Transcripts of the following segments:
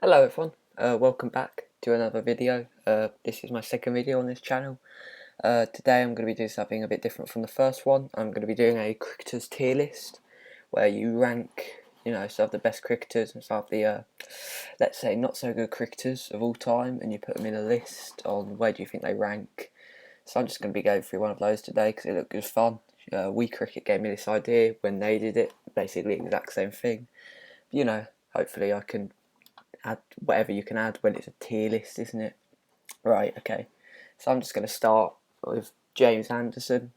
Hello everyone, welcome back to another video. This is my second video on this channel. Today I'm going to be doing something a bit different from the first one. I'm going to be doing a cricketers tier list where you rank, some of the best cricketers and some of the, let's say, not so good cricketers of all time, and you put them in a list on where do you think they rank. So I'm just going to be going through one of those today because it looked good fun. We Cricket gave me this idea when they did it, basically the exact same thing. Hopefully I can add whatever you can add when it's a tier list, isn't it? Right, okay. So I'm just going to start with James Anderson.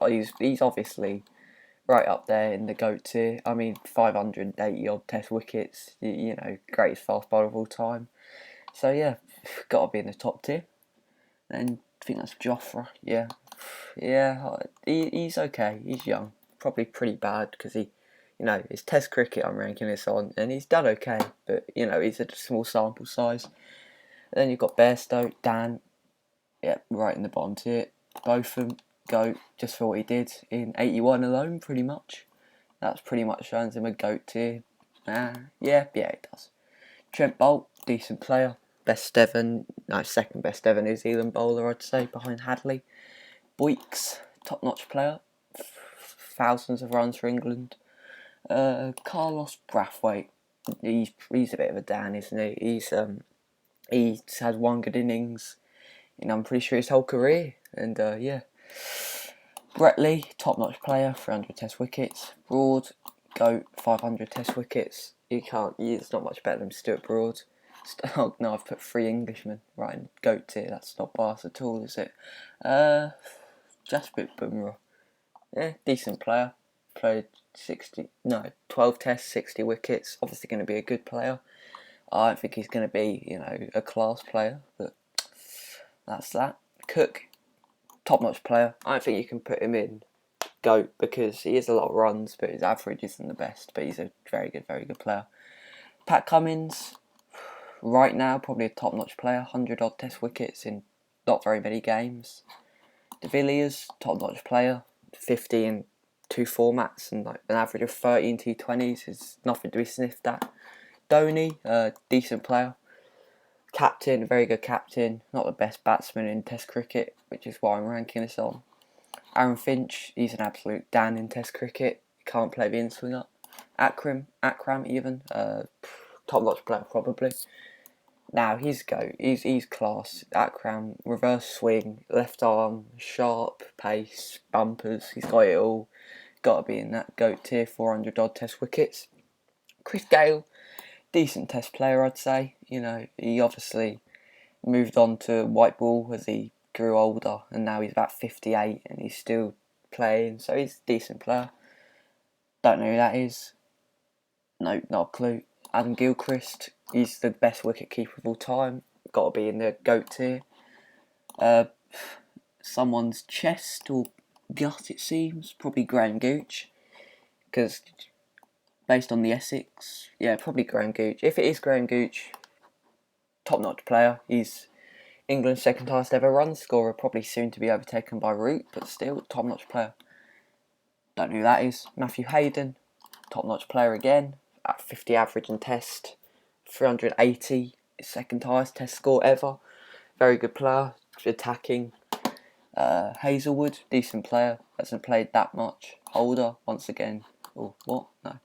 He's obviously right up there in the GOAT tier. I mean, 580 odd Test wickets, greatest fast bowler of all time. So yeah, got to be in the top tier. Then I think that's Jofra. Yeah, he's okay. He's young, probably pretty bad because it's Test cricket I'm ranking this on, and he's done okay, but he's a small sample size. And then you've got Bairstow, Dan, yeah, right in the bottom tier. Both of them go just for what he did in '81 alone, pretty much. That's pretty much earns him a GOAT tier. Yeah, it does. Trent Boult, decent player. Second best ever New Zealand bowler, I'd say, behind Hadley. Boyks, top-notch player. Thousands of runs for England. Carlos Brathwaite, he's a bit of a Dan, isn't he? He's had one good innings in I'm pretty sure his whole career, and yeah. Brett Lee, top-notch player, 300 Test wickets. Broad, GOAT, 500 Test wickets. It's not much better than Stuart Broad. Oh no, I've put 3 Englishmen right in GOAT tier. That's not biased at all, is it? Jasprit Bumrah, yeah, decent player. Played 12 tests, 60 wickets. Obviously going to be a good player. I don't think he's going to be, a class player, but that's that. Cook, top-notch player. I don't think you can put him in GOAT because he has a lot of runs, but his average isn't the best. But he's a very good player. Pat Cummins, right now probably a top-notch player. 100 odd Test wickets in not very many games. De Villiers, top-notch player. 50 in 2 formats and like an average of 30 in T20s is nothing to be sniffed at. Dhoni, decent player. Captain, very good captain. Not the best batsman in Test cricket, which is why I'm ranking this on. Aaron Finch, he's an absolute Dan in Test cricket. He can't play the in-swinger. Akram even, top-notch player probably. Now he's class. Akram, reverse swing, left arm, sharp, pace, bumpers. He's got it all. Got to be in that GOAT tier, 400 odd Test wickets. Chris Gayle, decent Test player, I'd say. He obviously moved on to white ball as he grew older, and now he's about 58 and he's still playing, so he's a decent player. Don't know who that is. No, not a clue. Adam Gilchrist, he's the best wicket keeper of all time. Got to be in the GOAT tier. Someone's chest or gut, it seems. Probably Graham Gooch, because based on the Essex, yeah, probably Graham Gooch. If it is Graham Gooch, top-notch player. He's England's second highest ever run scorer, probably soon to be overtaken by Root, but still top-notch player. Don't know who that is. Matthew Hayden, top-notch player again, at 50 average in Test, 380, second highest Test score ever. Very good player, attacking. Hazelwood, decent player, hasn't played that much. Holder, once again. Oh, what? No.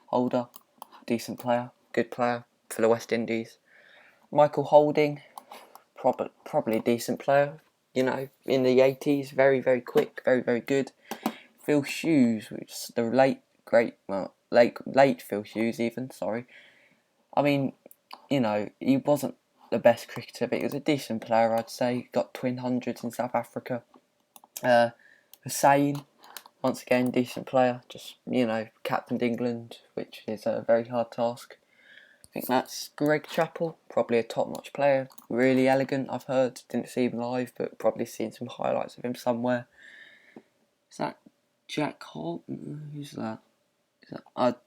Holder, decent player, good player for the West Indies. Michael Holding, probably a decent player, in the 80s, very quick, very good. Phil Hughes, which is the late Phil Hughes even, sorry. I mean, he wasn't the best cricketer, but he was a decent player, I'd say. Got twin hundreds in South Africa. Hussain, once again, decent player. Just, captained England, which is a very hard task. I think that's Greg Chappell, probably a top-notch player. Really elegant, I've heard. Didn't see him live, but probably seen some highlights of him somewhere. Is that Jack Holt? Who's that? Is that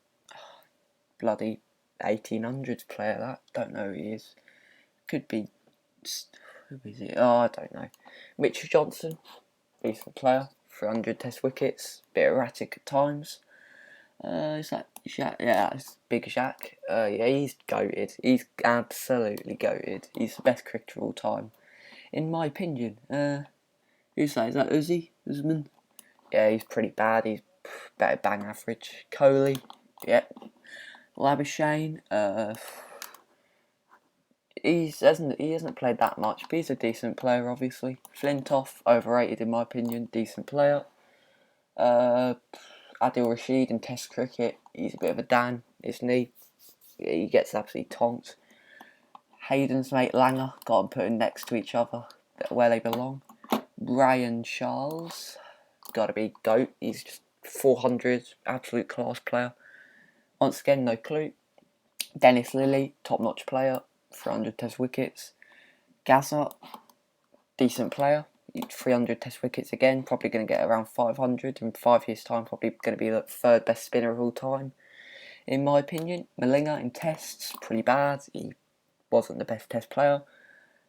bloody 1800s player, that? Don't know who he is. Could be... Who is it? Oh, I don't know. Mitchell Johnson, decent player. 300 Test wickets. Bit erratic at times. Is that Jack? Yeah, it's Big Jack. Yeah, he's goated. He's absolutely goated. He's the best cricketer of all time, in my opinion. Who's that? Is that Usman? Yeah, he's pretty bad. He's better bang average. Kohli. Yep. Labuschagne. He hasn't played that much, but he's a decent player, obviously. Flintoff, overrated in my opinion, decent player. Adil Rashid in Test cricket, he's a bit of a Dan, isn't he? He gets absolutely tonked. Hayden's mate Langer, got them put next to each other, where they belong. Ryan Charles, gotta be GOAT, he's just 400, absolute class player. Once again, no clue. Dennis Lilly, top-notch player, 300 Test wickets. Gazza, decent player, 300 Test wickets again, probably going to get around 500 in 5 years' time, probably going to be the third best spinner of all time, in my opinion. Malinga in Tests, pretty bad, he wasn't the best Test player.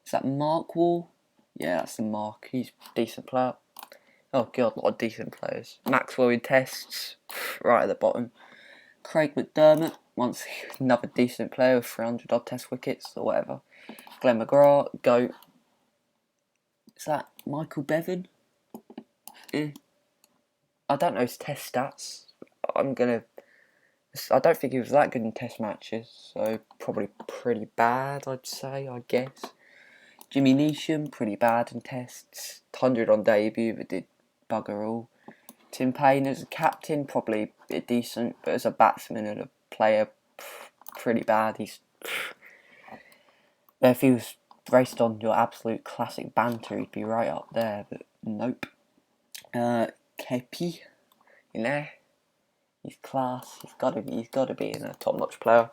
Is that Mark Wall? Yeah, that's the Mark, he's a decent player. Oh god, a lot of decent players. Maxwell in Tests, right at the bottom. Craig McDermott, once another decent player with 300 odd Test wickets or whatever. Glenn McGrath, GOAT. Is that Michael Bevan? I don't know his Test stats. I don't think he was that good in Test matches, so probably pretty bad, I'd say, I guess. Jimmy Neesham, pretty bad in Tests. 100 on debut, but did bugger all. Tim Payne as a captain, probably a decent, but as a batsman and a player, pretty bad. If he was based on your absolute classic banter, he'd be right up there, but nope. Kepi, he's class. He's got to be a top-notch player.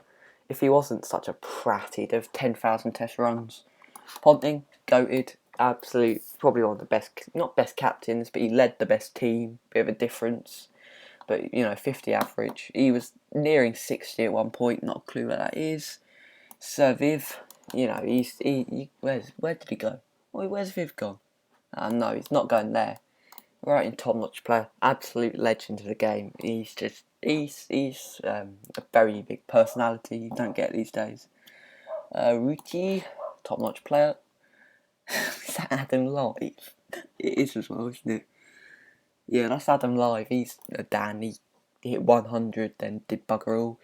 If he wasn't such a prat, he'd have 10,000 Test runs. Ponting, goated. Absolute, probably one of the best, not best captains, but he led the best team, bit of a difference. But, 50 average. He was nearing 60 at one point, not a clue where that is. Sir Viv, where did he go? Where's Viv gone? No, he's not going there. Right in top-notch player, absolute legend of the game. He's a very big personality, you don't get these days. Ruki, top-notch player. Is that Adam Live? It is as well, isn't it? Yeah, that's Adam Live. He's a Dan. He hit 100, then did bugger all.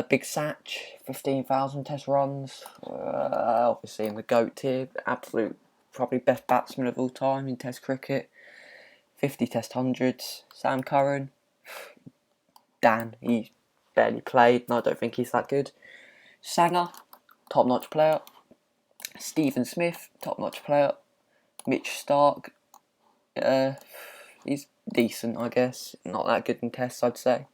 Big Satch, 15,000 Test runs. Obviously in the GOAT tier. Absolute, probably best batsman of all time in Test cricket. 50 Test hundreds. Sam Curran. Dan. He barely played, and I don't think he's that good. Sanger, top-notch player. Stephen Smith, top-notch player. Mitch Stark, he's decent, I guess. Not that good in Tests, I'd say.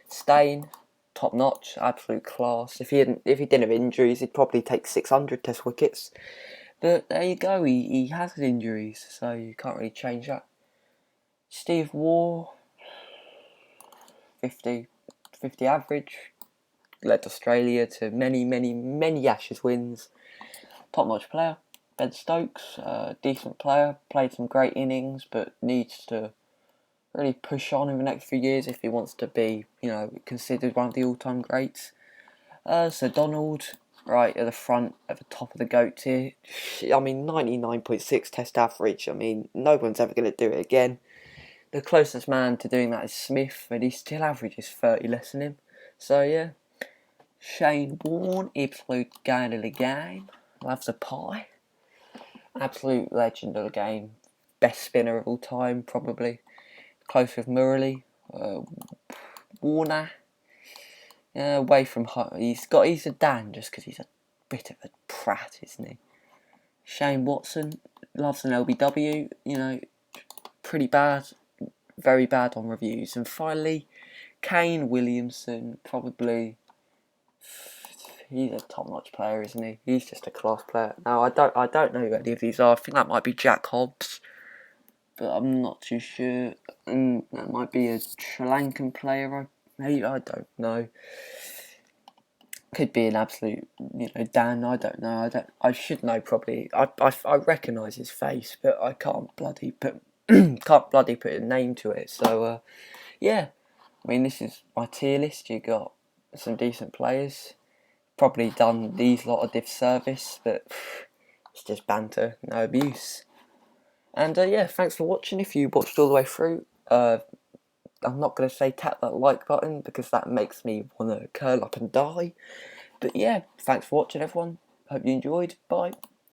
Stain, top-notch, absolute class. If he didn't have injuries, he'd probably take 600 Test wickets. But there you go, he has injuries, so you can't really change that. Steve Waugh, 50 average. Led Australia to many Ashes wins. Top-notch player. Ben Stokes, decent player, played some great innings, but needs to really push on in the next few years if he wants to be, considered one of the all-time greats. Sir Donald, right at the front, at the top of the GOAT tier. 99.6 Test average. No one's ever going to do it again. The closest man to doing that is Smith, but he still averages 30 less than him. So yeah. Shane Warne, absolute guy of the game. Loves a pie. Absolute legend of the game. Best spinner of all time, probably. Close with Murali. Warner. Away from home. He's a Dan just because he's a bit of a prat, isn't he? Shane Watson. Loves an LBW. Pretty bad. Very bad on reviews. And finally, Kane Williamson. Probably... He's a top-notch player, isn't he? He's just a class player. Now, I don't know who any of these are. I think that might be Jack Hobbs, but I'm not too sure. And that might be a Sri Lankan player. I don't know. Could be an absolute, Dan. I don't know. I should know probably. I recognise his face, but I can't bloody put a name to it. So, yeah. I mean, this is my tier list. You got some decent players. Probably done these lot a disservice, but it's just banter, no abuse. And yeah, thanks for watching. If you watched all the way through, I'm not going to say tap that like button because that makes me want to curl up and die. But yeah, thanks for watching, everyone. Hope you enjoyed. Bye.